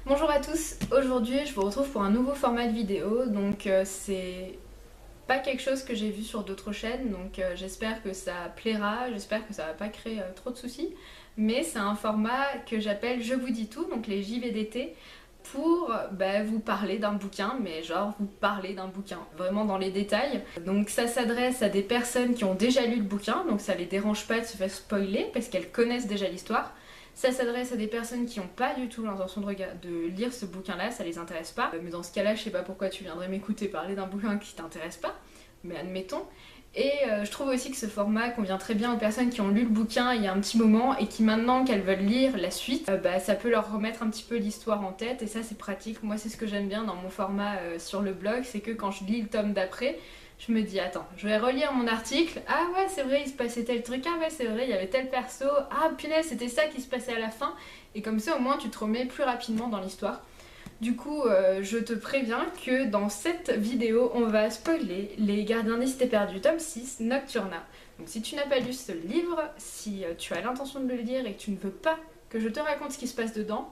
Bonjour à tous, aujourd'hui je vous retrouve pour un nouveau format de vidéo, donc c'est pas quelque chose que j'ai vu sur d'autres chaînes, donc j'espère que ça plaira, j'espère que ça va pas créer trop de soucis, mais c'est un format que j'appelle Je vous dis tout, donc les JV d'été, pour vous parler d'un bouquin, mais genre vous parler d'un bouquin, vraiment dans les détails. Donc ça s'adresse à des personnes qui ont déjà lu le bouquin, donc ça les dérange pas de se faire spoiler, parce qu'elles connaissent déjà l'histoire. Ça s'adresse à des personnes qui n'ont pas du tout l'intention de lire ce bouquin-là, ça les intéresse pas. Mais dans ce cas-là, je sais pas pourquoi tu viendrais m'écouter parler d'un bouquin qui t'intéresse pas, mais admettons. Et je trouve aussi que ce format convient très bien aux personnes qui ont lu le bouquin il y a un petit moment et qui maintenant qu'elles veulent lire la suite, ça peut leur remettre un petit peu l'histoire en tête et ça c'est pratique. Moi c'est ce que j'aime bien dans mon format sur le blog, c'est que quand je lis le tome d'après, je me dis attends, je vais relire mon article, ah ouais c'est vrai il se passait tel truc, ah ouais c'est vrai il y avait tel perso, ah punaise c'était ça qui se passait à la fin, et comme ça au moins tu te remets plus rapidement dans l'histoire. Du coup, je te préviens que dans cette vidéo, on va spoiler Les Gardiens des Cités Perdues, tome 6, Nocturna. Donc si tu n'as pas lu ce livre, si tu as l'intention de le lire et que tu ne veux pas que je te raconte ce qui se passe dedans,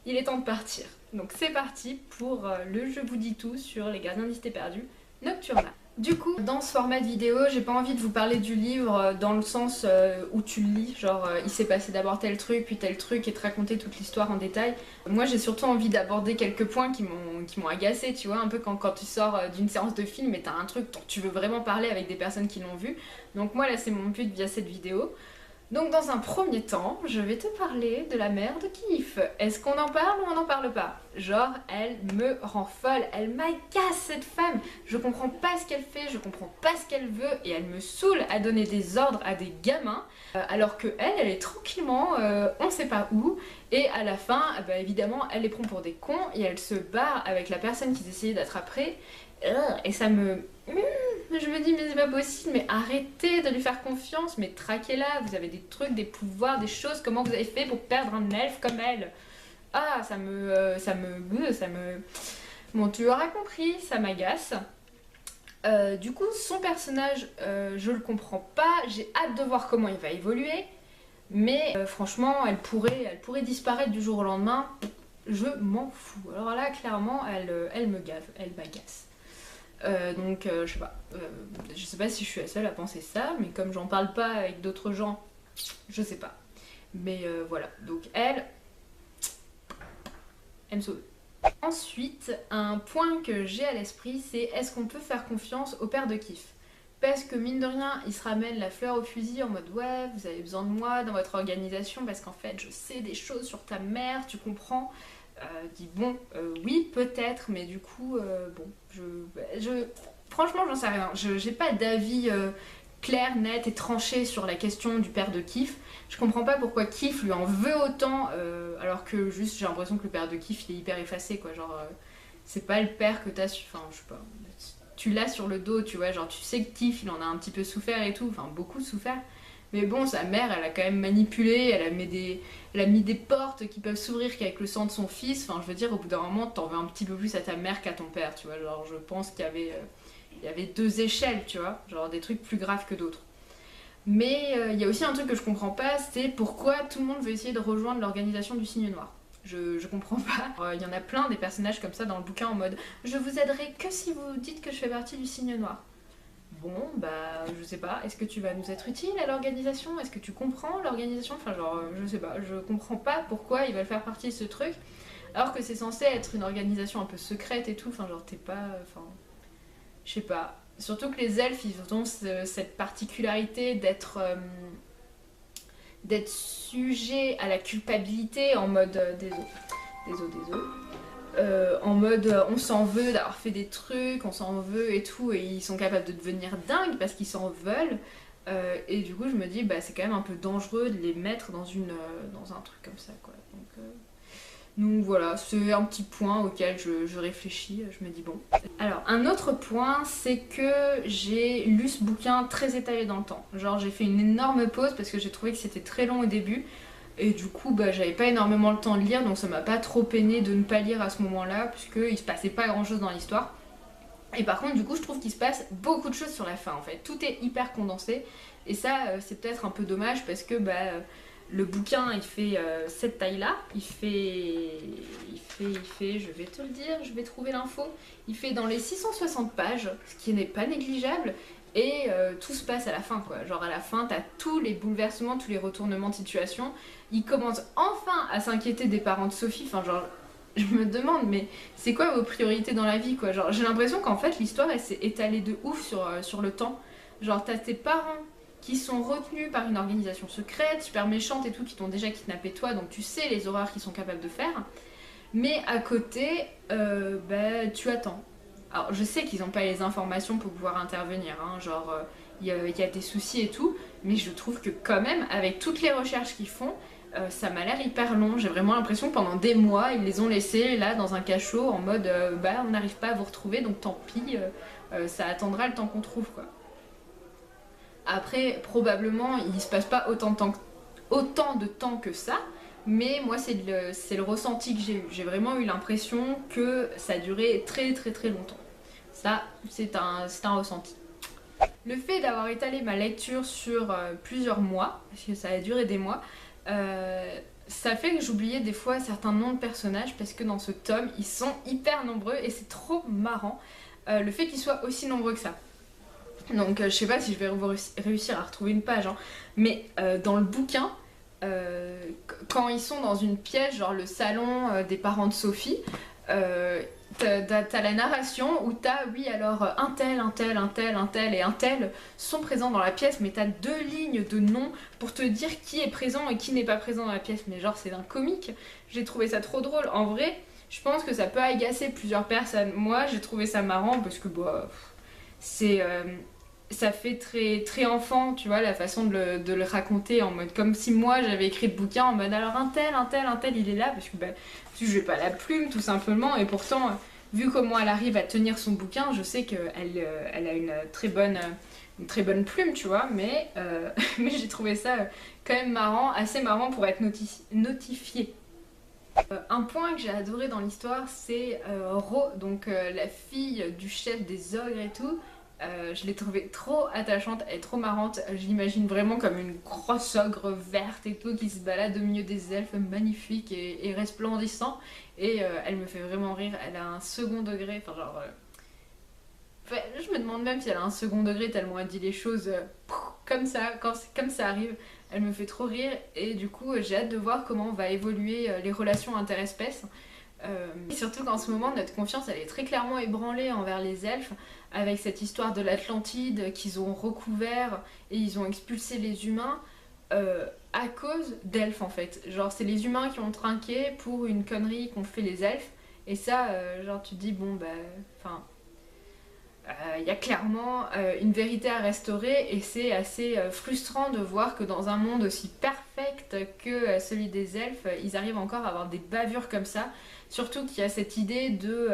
il est temps de partir. Donc c'est parti pour le Je vous dis tout sur Les Gardiens des Cités Perdues, Nocturna. Du coup, dans ce format de vidéo, j'ai pas envie de vous parler du livre dans le sens où tu le lis, genre il s'est passé d'abord tel truc, puis tel truc, et te raconter toute l'histoire en détail. Moi j'ai surtout envie d'aborder quelques points qui m'ont agacé, tu vois, un peu quand tu sors d'une séance de film et t'as un truc dont tu veux vraiment parler avec des personnes qui l'ont vu. Donc moi là c'est mon but via cette vidéo. Donc dans un premier temps, je vais te parler de la mère de Kif. Est-ce qu'on en parle ou on n'en parle pas? Genre, elle me rend folle, elle m'agace cette femme. Je comprends pas ce qu'elle fait, je comprends pas ce qu'elle veut et elle me saoule à donner des ordres à des gamins alors que elle est tranquillement, on sait pas où, et à la fin, évidemment, elle les prend pour des cons et elle se barre avec la personne qu'ils essayaient d'attraper. Et ça me... Je me dis mais c'est pas possible, mais arrêtez de lui faire confiance, mais traquez-la, vous avez des trucs, des pouvoirs, des choses, comment vous avez fait pour perdre un elfe comme elle? Ah, Bon, tu auras compris, ça m'agace. Du coup, son personnage, je le comprends pas, j'ai hâte de voir comment il va évoluer, mais franchement, elle pourrait disparaître du jour au lendemain, je m'en fous. Alors là, clairement, elle me gave, elle m'agace. Je sais pas si je suis la seule à penser ça, mais comme j'en parle pas avec d'autres gens, je sais pas. Mais voilà, donc elle me sauve. Ensuite, un point que j'ai à l'esprit, c'est est-ce qu'on peut faire confiance au père de Kif? Parce que mine de rien, il se ramène la fleur au fusil en mode ouais, vous avez besoin de moi dans votre organisation parce qu'en fait je sais des choses sur ta mère, tu comprends? Dit bon, oui peut-être, mais du coup, bon, franchement j'en sais rien. J'ai pas d'avis clair, net et tranché sur la question du père de Kif. Je comprends pas pourquoi Kif lui en veut autant, alors que juste j'ai l'impression que le père de Kif il est hyper effacé quoi. Genre, c'est pas le père que t'as su. Enfin, je sais pas. Tu l'as sur le dos, tu vois. Genre, tu sais que Kif il en a un petit peu souffert et tout. Enfin, beaucoup souffert. Mais bon, sa mère, elle a quand même manipulé, elle a mis des portes qui peuvent s'ouvrir qu'avec le sang de son fils. Enfin, je veux dire, au bout d'un moment, t'en veux un petit peu plus à ta mère qu'à ton père, tu vois. Genre, je pense il y avait deux échelles, tu vois. Genre, des trucs plus graves que d'autres. Mais il y a aussi un truc que je comprends pas, c'est pourquoi tout le monde veut essayer de rejoindre l'organisation du Signe Noir. Je comprends pas. Il y en a plein des personnages comme ça dans le bouquin en mode je vous aiderai que si vous dites que je fais partie du Signe Noir. Bon, je sais pas, est-ce que tu vas nous être utile à l'organisation? Est-ce que tu comprends l'organisation? Enfin, genre, je sais pas, je comprends pas pourquoi ils veulent faire partie de ce truc, alors que c'est censé être une organisation un peu secrète et tout, enfin, genre, t'es pas. Enfin, je sais pas. Surtout que les elfes, ils ont cette particularité d'être sujets à la culpabilité en mode. Désolé. En mode on s'en veut d'avoir fait des trucs, on s'en veut et tout, et ils sont capables de devenir dingues parce qu'ils s'en veulent. Et du coup, je me dis, c'est quand même un peu dangereux de les mettre dans un truc comme ça, quoi. Donc voilà, c'est un petit point auquel je réfléchis, je me dis bon. Alors, un autre point, c'est que j'ai lu ce bouquin très étalé dans le temps. Genre, j'ai fait une énorme pause parce que j'ai trouvé que c'était très long au début. Et du coup, j'avais pas énormément le temps de lire, donc ça m'a pas trop peiné de ne pas lire à ce moment-là, puisqu'il se passait pas grand-chose dans l'histoire. Et par contre, du coup, je trouve qu'il se passe beaucoup de choses sur la fin, en fait. Tout est hyper condensé, et ça, c'est peut-être un peu dommage, parce que le bouquin, il fait cette taille-là, il fait je vais te le dire, je vais trouver l'info, il fait dans les 660 pages, ce qui n'est pas négligeable, et tout se passe à la fin quoi. Genre à la fin, t'as tous les bouleversements, tous les retournements de situation. Il commence enfin à s'inquiéter des parents de Sophie, enfin genre... Je me demande, mais c'est quoi vos priorités dans la vie quoi? Genre j'ai l'impression qu'en fait l'histoire elle s'est étalée de ouf sur le temps. Genre t'as tes parents qui sont retenus par une organisation secrète, super méchante et tout, qui t'ont déjà kidnappé toi, donc tu sais les horreurs qu'ils sont capables de faire. Mais à côté, bah, tu attends. Alors je sais qu'ils n'ont pas les informations pour pouvoir intervenir, hein, genre y a des soucis et tout, mais je trouve que quand même, avec toutes les recherches qu'ils font, ça m'a l'air hyper long. J'ai vraiment l'impression que pendant des mois, ils les ont laissés là dans un cachot en mode bah on n'arrive pas à vous retrouver, donc tant pis, ça attendra le temps qu'on trouve quoi. Après, probablement, il se passe pas autant de temps que ça, mais moi, c'est le ressenti que j'ai eu. J'ai vraiment eu l'impression que ça a duré très très très longtemps. Ça, c'est un ressenti. Le fait d'avoir étalé ma lecture sur plusieurs mois, parce que ça a duré des mois, ça fait que j'oubliais des fois certains noms de personnages, parce que dans ce tome, ils sont hyper nombreux et c'est trop marrant le fait qu'ils soient aussi nombreux que ça. Donc je sais pas si je vais réussir à retrouver une page, hein. Mais dans le bouquin, quand ils sont dans une pièce, genre le salon des parents de Sophie, t'as la narration où t'as, oui alors un tel, un tel, un tel, un tel et un tel sont présents dans la pièce, mais t'as deux lignes de noms pour te dire qui est présent et qui n'est pas présent dans la pièce. Mais genre c'est un comique, j'ai trouvé ça trop drôle. En vrai, je pense que ça peut agacer plusieurs personnes. Moi j'ai trouvé ça marrant parce que bah, c'est... ça fait très, très enfant, tu vois, la façon de le raconter en mode comme si moi j'avais écrit le bouquin en mode alors un tel, un tel, un tel il est là parce que bah, je n'ai pas la plume tout simplement et pourtant vu comment elle arrive à tenir son bouquin je sais qu'elle elle a une très bonne plume tu vois mais j'ai trouvé ça quand même marrant, assez marrant pour être notifié. Un point que j'ai adoré dans l'histoire c'est Ro, donc la fille du chef des ogres et tout. Je l'ai trouvée trop attachante, elle est trop marrante. Je l'imagine vraiment comme une grosse ogre verte et tout qui se balade au milieu des elfes magnifiques et resplendissants. Et elle me fait vraiment rire. Elle a un second degré, enfin genre... enfin, je me demande même si elle a un second degré tellement elle dit les choses comme ça, comme ça arrive. Elle me fait trop rire et du coup j'ai hâte de voir comment va évoluer les relations interespèces. Et surtout qu'en ce moment notre confiance elle est très clairement ébranlée envers les elfes avec cette histoire de l'Atlantide qu'ils ont recouvert et ils ont expulsé les humains à cause d'elfes en fait. Genre c'est les humains qui ont trinqué pour une connerie qu'ont fait les elfes et ça genre tu te dis bon bah enfin il y a clairement une vérité à restaurer et c'est assez frustrant de voir que dans un monde aussi perfect que celui des elfes, ils arrivent encore à avoir des bavures comme ça. Surtout qu'il y a cette idée de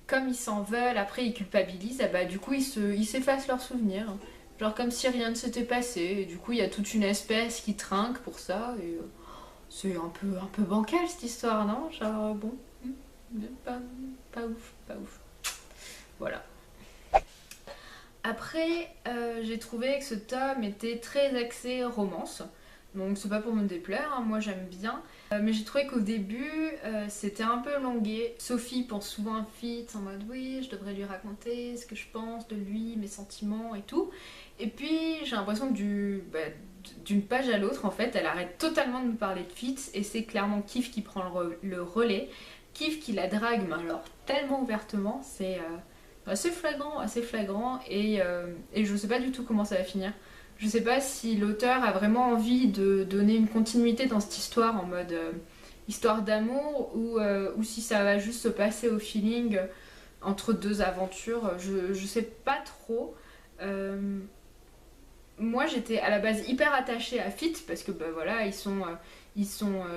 comme ils s'en veulent, après ils culpabilisent, et bah, du coup ils s'effacent leurs souvenirs. Genre comme si rien ne s'était passé, et du coup il y a toute une espèce qui trinque pour ça, et c'est un peu bancal cette histoire, non? Genre bon, pas, pas ouf, pas ouf. Voilà. Après, j'ai trouvé que ce tome était très axé romance. Donc c'est pas pour me déplaire, hein, moi j'aime bien. Mais j'ai trouvé qu'au début, c'était un peu longué. Sophie pense souvent à Fitz en mode oui, je devrais lui raconter ce que je pense de lui, mes sentiments et tout. Et puis j'ai l'impression que d'une page à l'autre, en fait, elle arrête totalement de nous parler de Fitz et c'est clairement Kif qui prend le relais. Kif qui la drague, mais alors tellement ouvertement, c'est assez flagrant et je sais pas du tout comment ça va finir. Je sais pas si l'auteur a vraiment envie de donner une continuité dans cette histoire en mode histoire d'amour ou si ça va juste se passer au feeling entre deux aventures. Je sais pas trop. Moi j'étais à la base hyper attachée à Fitz parce que bah voilà ils sont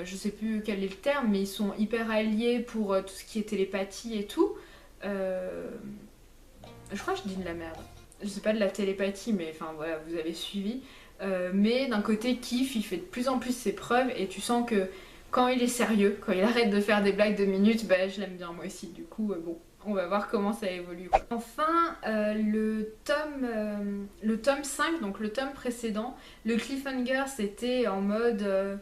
je sais plus quel est le terme mais ils sont hyper alliés pour tout ce qui est télépathie et tout. Je crois que je dis de la merde. Je sais pas de la télépathie, mais enfin voilà, vous avez suivi. Mais d'un côté, Kif, il fait de plus en plus ses preuves et tu sens que quand il est sérieux, quand il arrête de faire des blagues de minutes, bah je l'aime bien moi aussi. Du coup, bon, on va voir comment ça évolue. Enfin, le tome 5, donc le tome précédent, le cliffhanger c'était en mode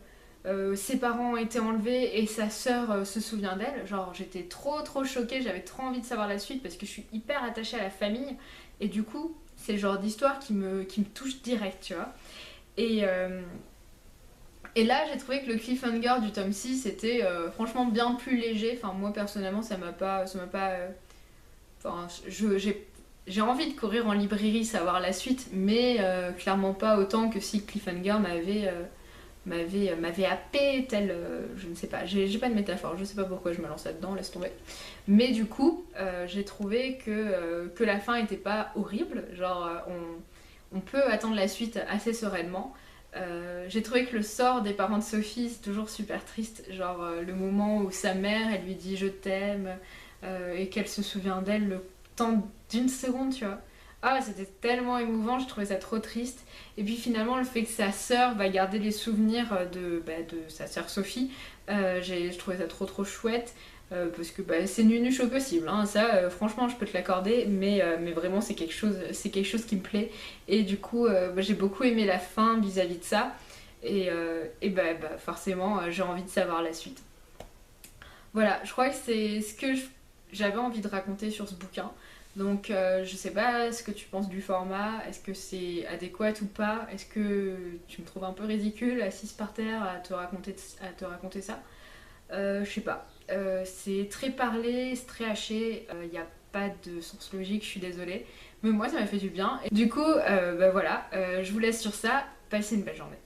ses parents ont été enlevés et sa sœur se souvient d'elle. Genre j'étais trop choquée, j'avais trop envie de savoir la suite parce que je suis hyper attachée à la famille et du coup c'est le genre d'histoire qui me touche direct, tu vois. Et, euh, et là j'ai trouvé que le cliffhanger du tome 6 était franchement bien plus léger. Enfin moi personnellement ça m'a pas. Enfin j'ai envie de courir en librairie savoir la suite, mais clairement pas autant que si Cliffhanger m'avait happé tel, je ne sais pas, j'ai pas de métaphore, je sais pas pourquoi je me lance là-dedans, laisse tomber. Mais du coup, j'ai trouvé que la fin était pas horrible, genre on peut attendre la suite assez sereinement. J'ai trouvé que le sort des parents de Sophie c'est toujours super triste, genre le moment où sa mère elle lui dit je t'aime et qu'elle se souvient d'elle le temps d'une seconde, tu vois. Ah, c'était tellement émouvant, je trouvais ça trop triste. Et puis finalement, le fait que sa sœur va garder les souvenirs de sa sœur Sophie, je trouvais ça trop chouette. Parce que c'est nunuche au possible, hein. Ça franchement je peux te l'accorder, mais vraiment c'est quelque chose qui me plaît. Et du coup j'ai beaucoup aimé la fin vis-à-vis de ça. Et forcément j'ai envie de savoir la suite. Voilà, je crois que c'est ce que j'avais envie de raconter sur ce bouquin. Donc je sais pas ce que tu penses du format, est-ce que c'est adéquat ou pas, est-ce que tu me trouves un peu ridicule assise par terre à te raconter ça. Je sais pas. C'est très parlé, c'est très haché, il n'y a pas de sens logique, je suis désolée. Mais moi ça m'a fait du bien. Et du coup, voilà, je vous laisse sur ça, passez une belle journée.